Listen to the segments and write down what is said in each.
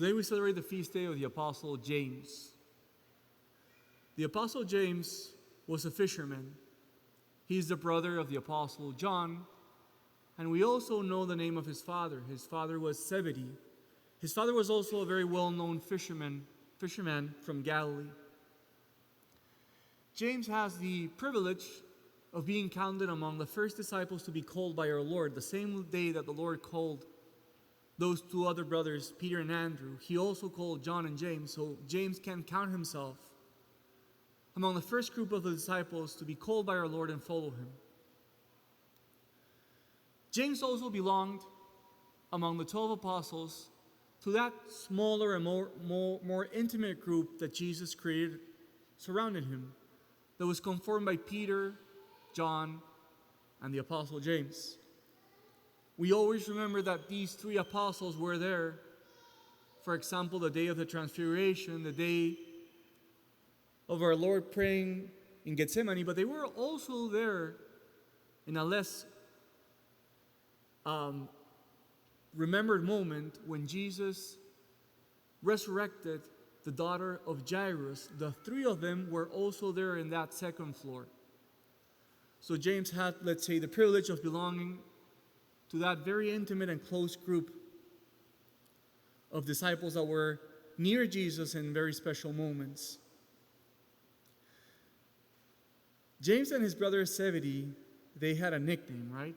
Today we celebrate the feast day of the Apostle James. The Apostle James was a fisherman. He's the brother of the Apostle John, and we also know the name of his father. His father was Zebedee. His father was also a very well-known fisherman from Galilee. James has the privilege of being counted among the first disciples to be called by our Lord. The same day that the Lord called those two other brothers, Peter and Andrew, he also called John and James. So James can count himself among the first group of the disciples to be called by our Lord and follow him. James also belonged among the 12 apostles to that smaller and more intimate group that Jesus created surrounding him, that was conformed by Peter, John, and the Apostle James. We always remember that these three apostles were there. For example, the day of the Transfiguration, the day of our Lord praying in Gethsemane, but they were also there in a less remembered moment when Jesus resurrected the daughter of Jairus. The three of them were also there in that second floor. So James had, let's say, the privilege of belonging to that very intimate and close group of disciples that were near Jesus in very special moments. James and his brother Zebedee, they had a nickname, right?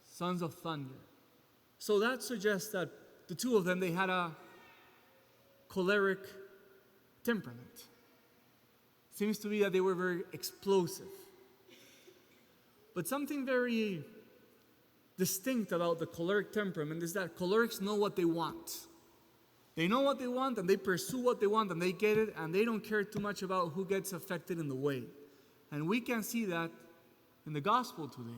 Sons of Thunder. So that suggests that the two of them, they had a choleric temperament. Seems to be that they were very explosive. But something very distinct about the choleric temperament is that cholerics know what they want. They know what they want and they pursue what they want and they get it, and they don't care too much about who gets affected in the way. And we can see that in the gospel today.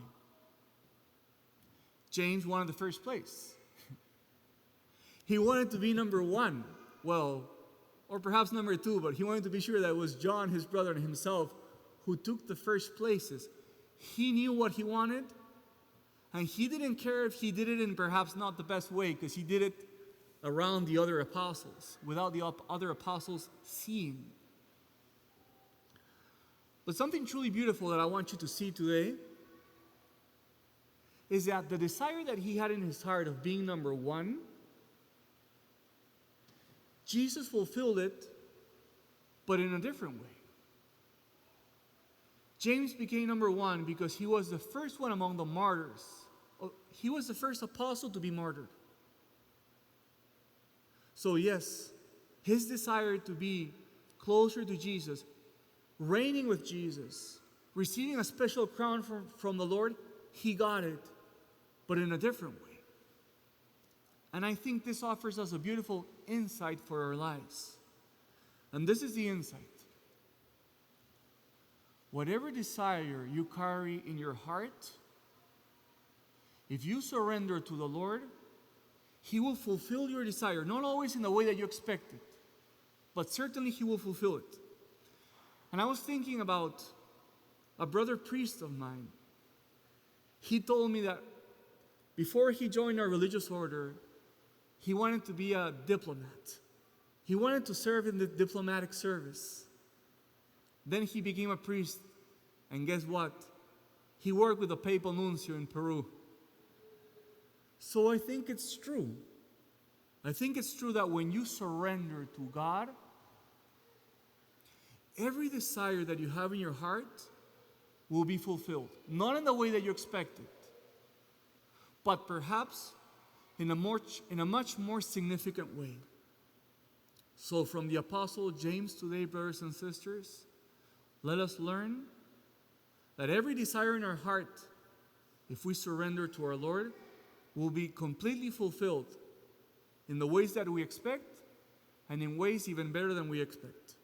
James wanted the first place. He wanted to be number one. Well, or perhaps number two, but he wanted to be sure that it was John, his brother, and himself who took the first places. He knew what he wanted, and he didn't care if he did it in perhaps not the best way, because he did it around the other apostles, without the other apostles seeing. But something truly beautiful that I want you to see today is that the desire that he had in his heart of being number one, Jesus fulfilled it, but in a different way. James became number one because he was the first one among the martyrs. He was the first apostle to be martyred. So yes, his desire to be closer to Jesus, reigning with Jesus, receiving a special crown from the Lord, he got it, but in a different way. And I think this offers us a beautiful insight for our lives. And this is the insight. Whatever desire you carry in your heart, if you surrender to the Lord, He will fulfill your desire, not always in the way that you expect it, but certainly He will fulfill it. And I was thinking about a brother priest of mine. He told me that before he joined our religious order, he wanted to be a diplomat. He wanted to serve in the diplomatic service. Then he became a priest, and guess what? He worked with the papal nuncio in Peru. So I think it's true. I think it's true that when you surrender to God, every desire that you have in your heart will be fulfilled. Not in the way that you expect it, but perhaps in a much more significant way. So from the Apostle James today, brothers and sisters, let us learn that every desire in our heart, if we surrender to our Lord, will be completely fulfilled in the ways that we expect and in ways even better than we expect.